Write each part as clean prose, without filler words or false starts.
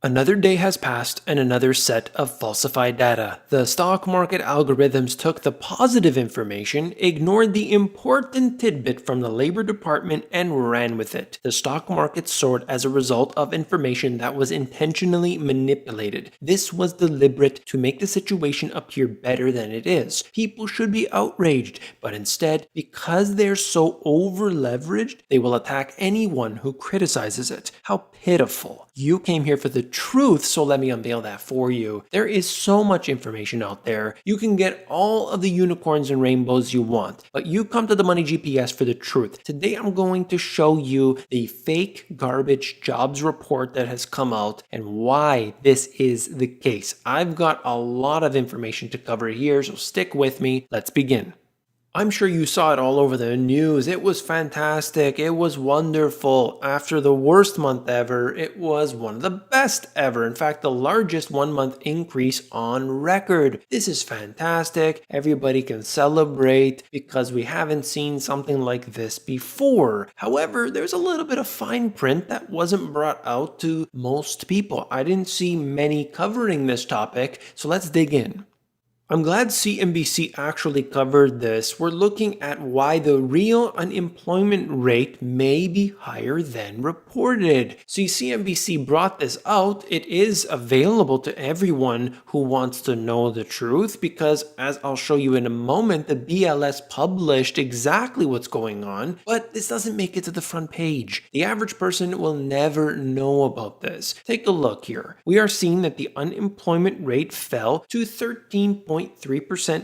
Another day has passed and another set of falsified data. The stock market algorithms took the positive information, ignored the important tidbit from the Labor Department, and ran with it. The stock market soared as a result of information that was intentionally manipulated. This was deliberate to make the situation appear better than it is. People should be outraged, but instead, because they're so over-leveraged, they will attack anyone who criticizes it. How pitiful. You came here for the truth, so let me unveil that for you. There is so much information out there. You can get all of the unicorns and rainbows you want, but you come to the Money GPS for the truth. Today I'm going to show you the fake garbage jobs report that has come out and why this is the case. I've got a lot of information to cover here, so stick with me. Let's begin. I'm sure you saw it all over the news. It was fantastic. It was wonderful. After the worst month ever, it was one of the best ever. In fact, the largest 1 month increase on record. This is fantastic. Everybody can celebrate because we haven't seen something like this before. However, there's a little bit of fine print that wasn't brought out to most people. I didn't see many covering this topic, so let's dig in. I'm glad CNBC actually covered this. We're looking at why the real unemployment rate may be higher than reported. See, CNBC brought this out. It is available to everyone who wants to know the truth because, as I'll show you in a moment, the BLS published exactly what's going on, but this doesn't make it to the front page. The average person will never know about this. Take a look here. We are seeing that the unemployment rate fell to 13.3%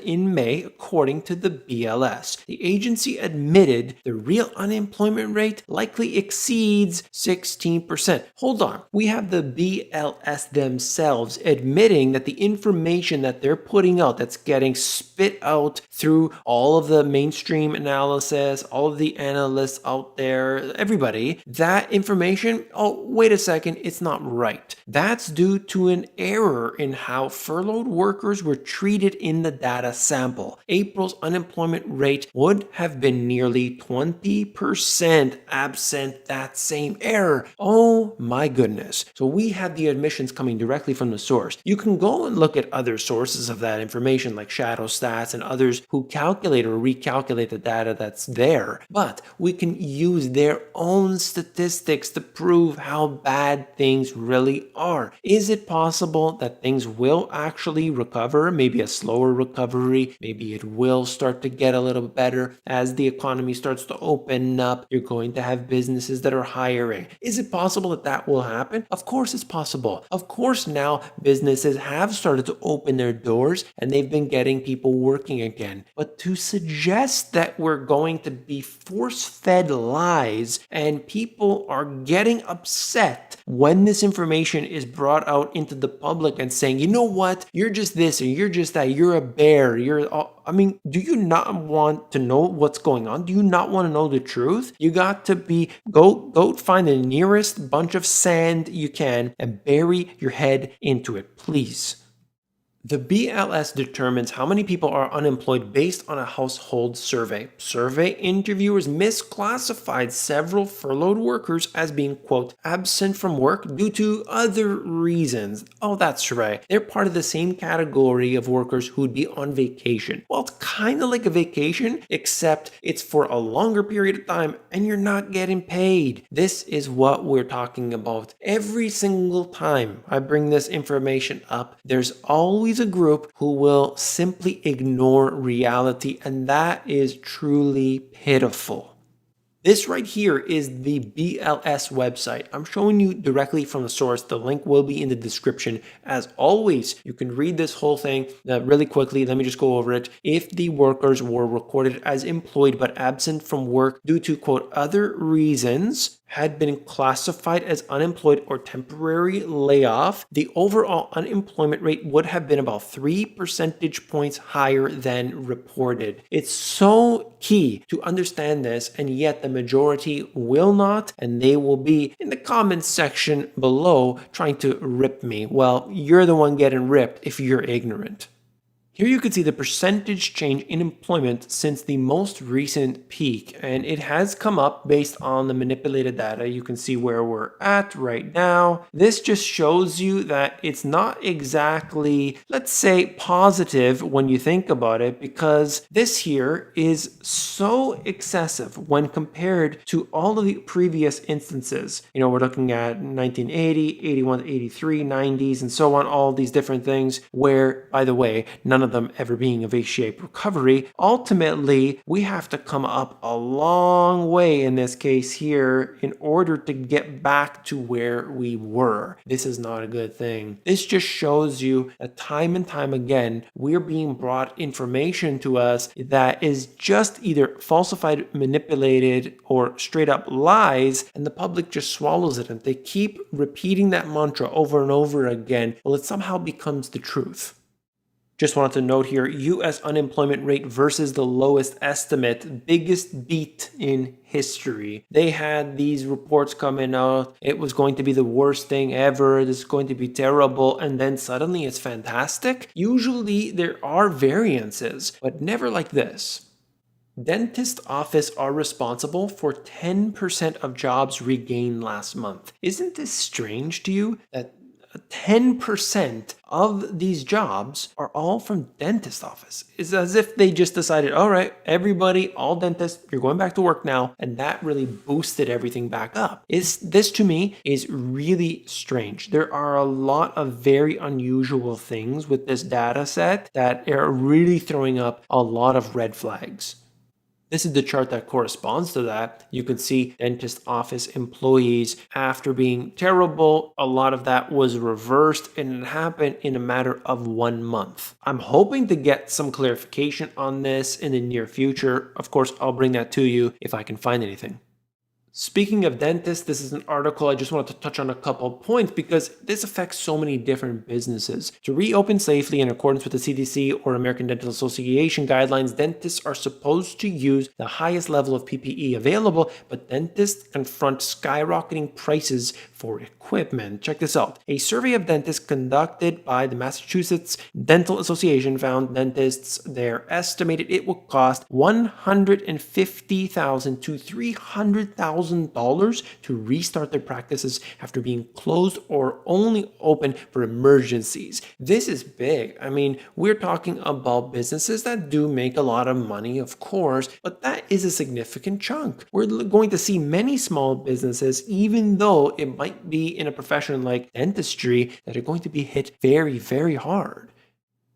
in May, according to the BLS. The agency admitted the real unemployment rate likely exceeds 16%. Hold on. We have the BLS themselves admitting that the information that they're putting out, that's getting spit out through all of the mainstream analysis, all of the analysts out there, everybody, that information, oh, wait a second, it's not right. That's due to an error in how furloughed workers were treated in the data sample. April's unemployment rate would have been nearly 20% absent that same error. Oh my goodness. So we have the admissions coming directly from the source. You can go and look at other sources of that information like Shadow Stats and others who calculate or recalculate the data that's there. But we can use their own statistics to prove how bad things really are. Is it possible that things will actually recover? Maybe a slower recovery. Maybe it will start to get a little better as the economy starts to open up. You're going to have businesses that are hiring. Is it possible that that will happen? Of course it's possible. Of course now businesses have started to open their doors and they've been getting people working again. But to suggest that we're going to be force-fed lies and people are getting upset when this information is brought out into the public and saying, you know what, you're just this or you're just that, you're a bear, do you not want to know what's going on? Do you not want to know the truth? You got to go find the nearest bunch of sand you can and bury your head into it, please. The BLS determines how many people are unemployed based on a household survey. Survey interviewers misclassified several furloughed workers as being, quote, absent from work due to other reasons. Oh, that's right. They're part of the same category of workers who'd be on vacation. Well, it's kind of like a vacation, except it's for a longer period of time and you're not getting paid. This is what we're talking about. Every single time I bring this information up, there's always a group who will simply ignore reality, and that is truly pitiful. This right here is the BLS website. I'm showing you directly from the source. The link will be in the description. As always, you can read this whole thing really quickly. Let me just go over it. If the workers were recorded as employed but absent from work due to, quote, other reasons, had been classified as unemployed or temporary layoff, the overall unemployment rate would have been about 3 percentage points higher than reported. It's so key to understand this, and yet the majority will not, and they will be in the comments section below trying to rip me. Well, you're the one getting ripped if you're ignorant. Here you can see the percentage change in employment since the most recent peak, and it has come up based on the manipulated data. You can see where we're at right now. This just shows you that it's not exactly, let's say, positive when you think about it, because this here is so excessive when compared to all of the previous instances. We're looking at 1980, 81, 83, 90s, and so on, all these different things where, by the way, none of them ever being a V-shaped recovery. Ultimately, we have to come up a long way in this case here in order to get back to where we were. This is not a good thing. This just shows you that time and time again, we're being brought information to us that is just either falsified, manipulated, or straight up lies, and the public just swallows it. And they keep repeating that mantra over and over again, well, it somehow becomes the truth. Just wanted to note here, U.S. unemployment rate versus the lowest estimate, biggest beat in history. They had these reports coming out. It was going to be the worst thing ever. This is going to be terrible. And then suddenly it's fantastic. Usually there are variances, but never like this. Dentist office are responsible for 10% of jobs regained last month. Isn't this strange to you that 10% of these jobs are all from dentist office? It's as if they just decided, all right, everybody, all dentists, you're going back to work now. And that really boosted everything back up. This to me is really strange. There are a lot of very unusual things with this data set that are really throwing up a lot of red flags. This is the chart that corresponds to that. You can see dentist office employees, after being terrible, a lot of that was reversed, and it happened in a matter of 1 month. I'm hoping to get some clarification on this in the near future. Of course, I'll bring that to you if I can find anything. Speaking of dentists, this is an article I just wanted to touch on a couple points because this affects so many different businesses. To reopen safely in accordance with the CDC or American Dental Association guidelines, dentists are supposed to use the highest level of PPE available, but dentists confront skyrocketing prices for equipment. Check this out. A survey of dentists conducted by the Massachusetts Dental Association found dentists there estimated it would cost $150,000 to $300,000 to restart their practices after being closed or only open for emergencies. This is big. I mean, we're talking about businesses that do make a lot of money, of course, but that is a significant chunk. We're going to see many small businesses, even though it might be in a profession like dentistry, that are going to be hit very, very hard.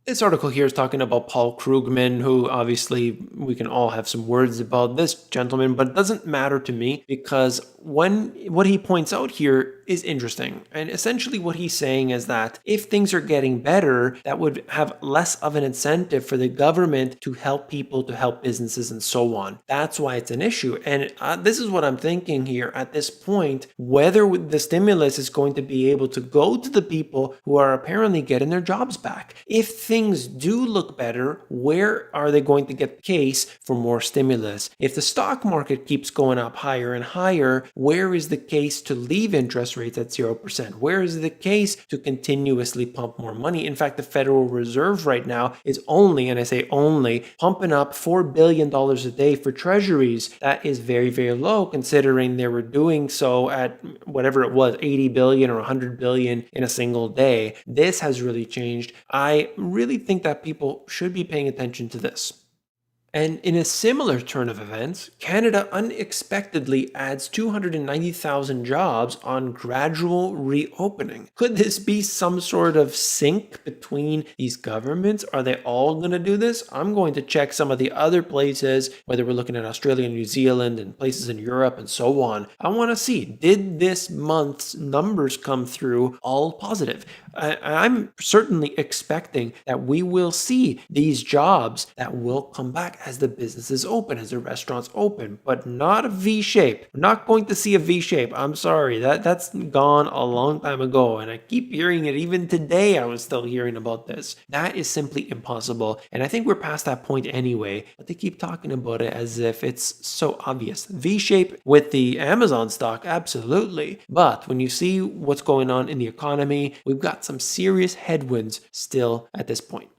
This article here is talking about Paul Krugman, who obviously we can all have some words about this gentleman, but it doesn't matter to me because what he points out here is interesting. And essentially what he's saying is that if things are getting better, that would have less of an incentive for the government to help people, to help businesses and so on. That's why it's an issue. And this is what I'm thinking here at this point, whether the stimulus is going to be able to go to the people who are apparently getting their jobs back. If things do look better, where are they going to get the case for more stimulus? If the stock market keeps going up higher and higher, where is the case to leave interest rates at 0%? Where is the case to continuously pump more money? In fact, the Federal Reserve right now is only, and I say only, pumping up $4 billion a day for treasuries. That is very, very low considering they were doing so at whatever it was, 80 billion or 100 billion in a single day. This has really changed. I really think that people should be paying attention to this. And in a similar turn of events, Canada unexpectedly adds 290,000 jobs on gradual reopening. Could this be some sort of sync between these governments? Are they all going to do this? I'm going to check some of the other places, whether we're looking at Australia, New Zealand, and places in Europe and so on. I want to see, did this month's numbers come through all positive? I'm certainly expecting that we will see these jobs that will come back as the businesses open, as the restaurants open, but not a V shape. We're not going to see a V shape. I'm sorry, that's gone a long time ago, and I keep hearing it. Even today, I was still hearing about this. That is simply impossible, and I think we're past that point anyway, but they keep talking about it as if it's so obvious. V shape with the Amazon stock, absolutely, but when you see what's going on in the economy, we've got some serious headwinds still at this point.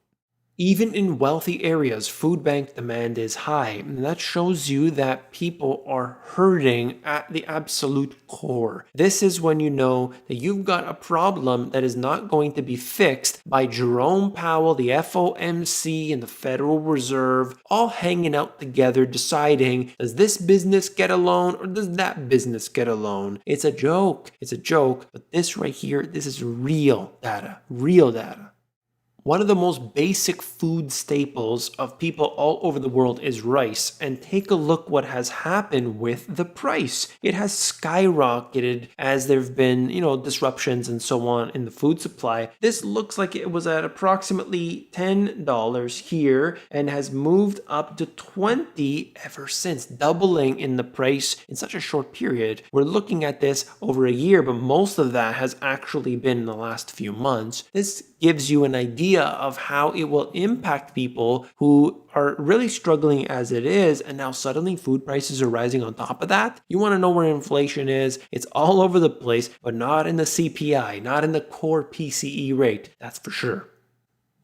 Even in wealthy areas, food bank demand is high, and that shows you that people are hurting at the absolute core. This is when you know that you've got a problem that is not going to be fixed by Jerome Powell, the FOMC, and the Federal Reserve all hanging out together deciding, does this business get a loan or does that business get a loan? It's a joke. It's a joke, but this right here, this is real data, real data. One of the most basic food staples of people all over the world is rice, and take a look what has happened with the price. It has skyrocketed as there've been, disruptions and so on in the food supply. This looks like it was at approximately $10 here and has moved up to $20 ever since, doubling in the price in such a short period. We're looking at this over a year, but most of that has actually been in the last few months. This gives you an idea of how it will impact people who are really struggling as it is, and now suddenly food prices are rising on top of that. You want to know where inflation is? It's all over the place, but not in the CPI, not in the core PCE rate, that's for sure.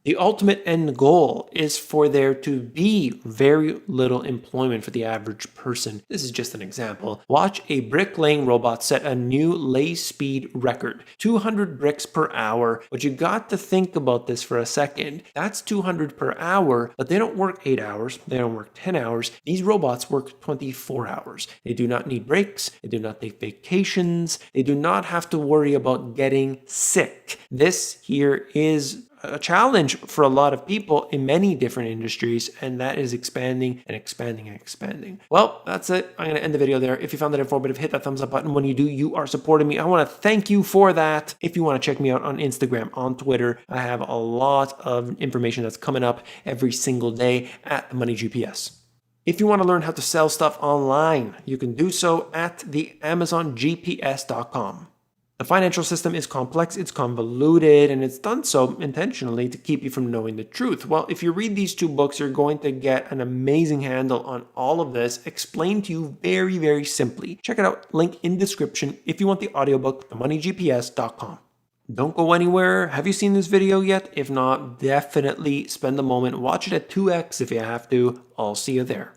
The ultimate end goal is for there to be very little employment for the average person. This is just an example. Watch a brick-laying robot set a new lay speed record, 200 bricks per hour. But you got to think about this for a second. That's 200 per hour, but they don't work 8 hours. They don't work 10 hours. These robots work 24 hours. They do not need breaks. They do not take vacations. They do not have to worry about getting sick. This here is a challenge for a lot of people in many different industries, and that is expanding and expanding and expanding. Well, that's it. I'm going to end the video there. If you found it informative, hit that thumbs up button. When you do, you are supporting me. I want to thank you for that. If you want to check me out on Instagram, on Twitter, I have a lot of information that's coming up every single day at the Money GPS. If you want to learn how to sell stuff online, you can do so at the AmazonGPS.com. The financial system is complex, it's convoluted, and it's done so intentionally to keep you from knowing the truth. Well, if you read these two books, you're going to get an amazing handle on all of this, explained to you very, very simply. Check it out, link in description if you want the audiobook, themoneygps.com. Don't go anywhere. Have you seen this video yet? If not, definitely spend a moment, watch it at 2x if you have to. I'll see you there.